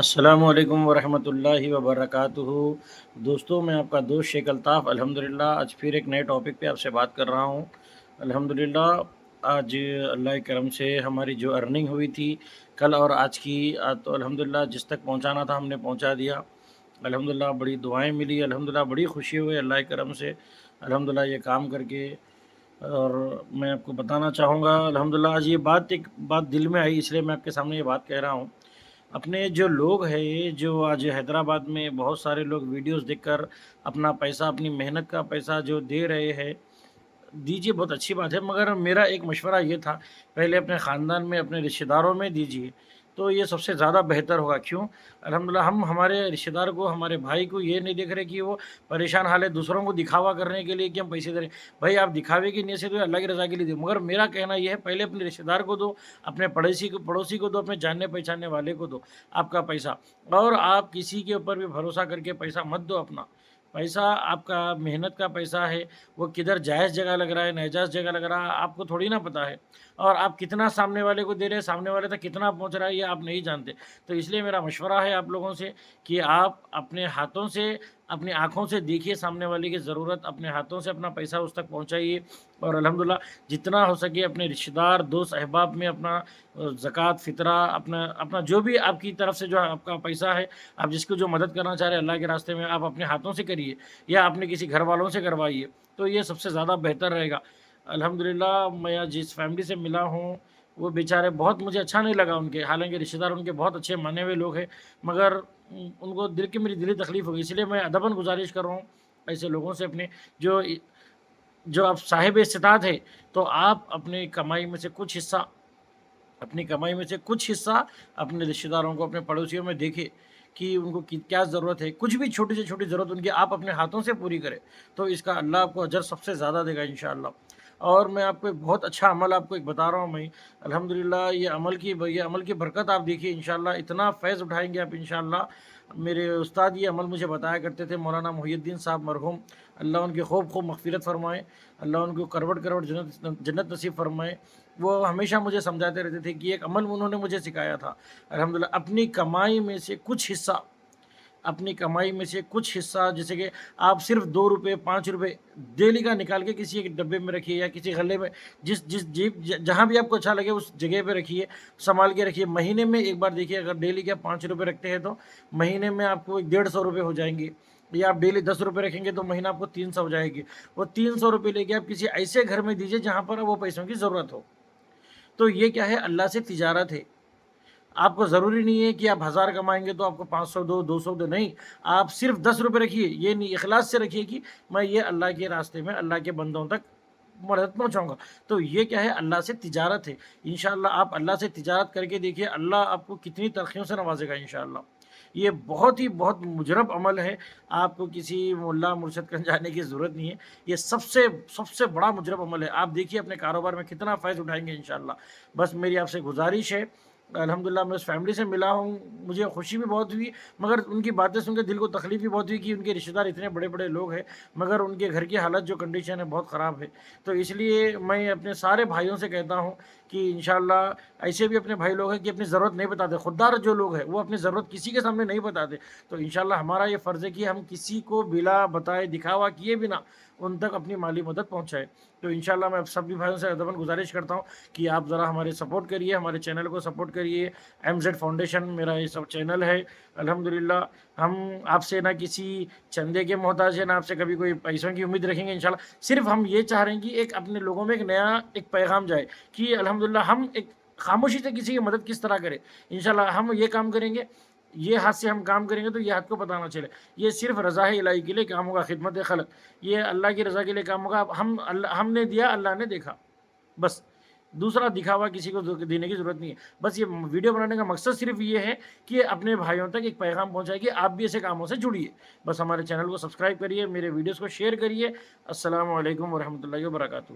السلام علیکم ورحمۃ اللہ وبرکاتہ۔ دوستوں، میں آپ کا دوست شیخ الطاف الحمدللہ آج پھر ایک نئے ٹاپک پہ آپ سے بات کر رہا ہوں۔ الحمدللہ آج اللہ کے کرم سے ہماری جو ارننگ ہوئی تھی کل اور آج کی، تو الحمدللہ جس تک پہنچانا تھا ہم نے پہنچا دیا۔ الحمدللہ بڑی دعائیں ملی، الحمدللہ بڑی خوشی ہوئی اللہ کے کرم سے الحمدللہ یہ کام کر کے۔ اور میں آپ کو بتانا چاہوں گا الحمدللہ آج یہ ایک بات دل میں آئی، اس لیے میں آپ کے سامنے یہ بات کہہ رہا ہوں۔ اپنے جو لوگ ہیں، جو آج حیدرآباد میں بہت سارے لوگ ویڈیوز دیکھ کر اپنا پیسہ، اپنی محنت کا پیسہ جو دے رہے ہیں، دیجیے، بہت اچھی بات ہے، مگر میرا ایک مشورہ یہ تھا پہلے اپنے خاندان میں، اپنے رشتہ داروں میں دیجیے تو یہ سب سے زیادہ بہتر ہوگا۔ کیوں؟ الحمدللہ ہم ہمارے رشتہ دار کو، ہمارے بھائی کو یہ نہیں دیکھ رہے کہ وہ پریشان حال ہے، دوسروں کو دکھاوا کرنے کے لیے کہ ہم پیسے دے رہے ہیں۔ بھائی آپ دکھاوے کی نیت سے دو، اللہ کی رضا کے لیے دو، مگر میرا کہنا یہ ہے پہلے اپنے رشتہ دار کو دو، اپنے پڑوسی کو دو، اپنے جاننے پہچاننے والے کو دو آپ کا پیسہ۔ اور آپ کسی کے اوپر بھی بھروسہ کر کے پیسہ مت دو اپنا پیسہ، آپ کا محنت کا پیسہ ہے، وہ کدھر جائز جگہ لگ رہا ہے، ناجائز جگہ لگ رہا ہے، آپ کو تھوڑی نہ پتہ ہے۔ اور آپ کتنا سامنے والے کو دے رہے ہیں، سامنے والے تک کتنا پہنچ رہا ہے، یہ آپ نہیں جانتے۔ تو اس لیے میرا مشورہ ہے آپ لوگوں سے کہ آپ اپنے ہاتھوں سے، اپنی آنکھوں سے دیکھیے سامنے والے کی ضرورت، اپنے ہاتھوں سے اپنا پیسہ اس تک پہنچائیے۔ اور الحمدللہ جتنا ہو سکے اپنے رشتہ دار، دوست احباب میں اپنا زکوٰۃ، فطرہ، اپنا جو بھی آپ کی طرف سے جو آپ کا پیسہ ہے، آپ جس کو جو مدد کرنا چاہ رہے ہیں اللہ کے راستے میں، آپ اپنے ہاتھوں سے کریے یا اپنے کسی گھر والوں سے کروائیے، تو یہ سب سے زیادہ بہتر رہے گا۔ الحمدللہ میں جس فیملی سے ملا ہوں وہ بیچارے بہت، مجھے اچھا نہیں لگا ان کے، حالانکہ رشتہ دار ان کے بہت اچھے مانے ہوئے لوگ ہیں، مگر ان کو میری دلی تکلیف ہوگی، اس لیے میں ادباً گزارش کر رہا ہوں ایسے لوگوں سے، اپنے جو جو آپ صاحب استطاعت ہے، تو آپ اپنی کمائی میں سے کچھ حصہ اپنے رشتہ داروں کو، اپنے پڑوسیوں میں دیکھے کہ ان کو کیا ضرورت ہے، کچھ بھی چھوٹی سے چھوٹی ضرورت ان کی آپ اپنے ہاتھوں سے پوری کرے، تو اس کا اللہ آپ کو اجر سب سے زیادہ دے گا انشاءاللہ۔ اور میں آپ کو ایک بہت اچھا عمل آپ کو ایک بتا رہا ہوں میں، الحمدللہ یہ عمل کی برکت آپ دیکھیے انشاءاللہ، اتنا فیض اٹھائیں گے آپ انشاءاللہ۔ میرے استاد یہ عمل مجھے بتایا کرتے تھے، مولانا محی الدین صاحب مرحوم، اللہ ان کی خوب خوب مغفرت فرمائے، اللہ ان کو کروڑ کروڑ جنت نصیب فرمائے۔ وہ ہمیشہ مجھے سمجھاتے رہتے تھے کہ ایک عمل انہوں نے مجھے سکھایا تھا، الحمدللہ اپنی کمائی میں سے کچھ حصہ، جیسے کہ آپ صرف 2 روپے 5 روپے ڈیلی کا نکال کے کسی ایک ڈبے میں رکھیے یا کسی غلے میں، جس جس جیب جہاں بھی آپ کو اچھا لگے اس جگہ پہ رکھیے، سنبھال کے رکھیے۔ مہینے میں ایک بار دیکھیے، اگر ڈیلی کے 5 روپے رکھتے ہیں تو مہینے میں آپ کو 150 روپے ہو جائیں گے، یا آپ ڈیلی 10 روپے رکھیں گے تو مہینہ آپ کو 300 ہو جائے گی۔ وہ 300 روپے لے کے آپ کسی ایسے گھر میں دیجیے جہاں پر وہ پیسوں کی ضرورت ہو۔ تو یہ کیا ہے؟ اللہ سے تجارت ہے۔ آپ کو ضروری نہیں ہے کہ آپ 1000 کمائیں گے تو آپ کو 500 دو، 200 دو، نہیں، آپ صرف 10 روپے رکھیے، یہ نہیں، اخلاص سے رکھیے کہ میں یہ اللہ کے راستے میں اللہ کے بندوں تک مدد پہنچاؤں گا۔ تو یہ کیا ہے؟ اللہ سے تجارت ہے۔ انشاءاللہ آپ اللہ سے تجارت کر کے دیکھیے، اللہ آپ کو کتنی ترقیوں سے نوازے گا انشاءاللہ۔ یہ بہت مجرب عمل ہے، آپ کو کسی ملا مرشد کن جانے کی ضرورت نہیں ہے، یہ سب سے بڑا مجرب عمل ہے۔ آپ دیکھیے اپنے کاروبار میں کتنا فائدہ اٹھائیں گے انشاءاللہ۔ بس میری آپ سے گزارش ہے، الحمدللہ میں اس فیملی سے ملا ہوں، مجھے خوشی بھی بہت ہوئی، مگر ان کی باتیں سن کے دل کو تکلیف بھی بہت ہوئی کہ ان کے رشتہ دار اتنے بڑے بڑے لوگ ہیں، مگر ان کے گھر کی حالت جو کنڈیشن ہے بہت خراب ہے۔ تو اس لیے میں اپنے سارے بھائیوں سے کہتا ہوں کہ انشاءاللہ ایسے بھی اپنے بھائی لوگ ہیں کہ اپنی ضرورت نہیں بتاتے، خوددار جو لوگ ہیں وہ اپنی ضرورت کسی کے سامنے نہیں بتاتے، تو انشاءاللہ ہمارا یہ فرض ہے کہ ہم کسی کو بلا بتائے، دکھاوا کیے بنا ان تک اپنی مالی مدد پہنچائے۔ تو انشاءاللہ میں سبھی بھائیوں سے ادباً گزارش کرتا ہوں کہ آپ ذرا ہمارے سپورٹ کریے، ہمارے چینل کو سپورٹ کریے۔ MZ فاؤنڈیشن میرا یہ سب چینل ہے، الحمدللہ ہم آپ سے نہ کسی چندے کے محتاج ہیں، نہ آپ سے کبھی کوئی پیسوں کی امید رکھیں گے انشاءاللہ۔ صرف ہم یہ چاہ رہے ہیں کہ ایک اپنے لوگوں میں ایک نیا پیغام جائے کہ الحمدللہ ہم ایک خاموشی سے کسی کی مدد کس طرح کریں۔ انشاءاللہ ہم یہ کام کریں گے، یہ ہاتھ سے ہم کام کریں گے تو یہ ہاتھ کو پتہ نہ چلے، یہ صرف رضا الہی کے لیے کام ہوگا، خدمت خلق، یہ اللہ کی رضا کے لیے کام ہوگا۔ ہم نے دیا، اللہ نے دیکھا، بس دوسرا دکھاوا کسی کو دینے کی ضرورت نہیں ہے۔ بس یہ ویڈیو بنانے کا مقصد صرف یہ ہے کہ اپنے بھائیوں تک ایک پیغام پہنچائے کہ آپ بھی ایسے کاموں سے جڑیے۔ بس ہمارے چینل کو سبسکرائب کریے، میرے ویڈیوز کو شیئر کریے۔ السلام علیکم ورحمۃ اللہ وبرکاتہ۔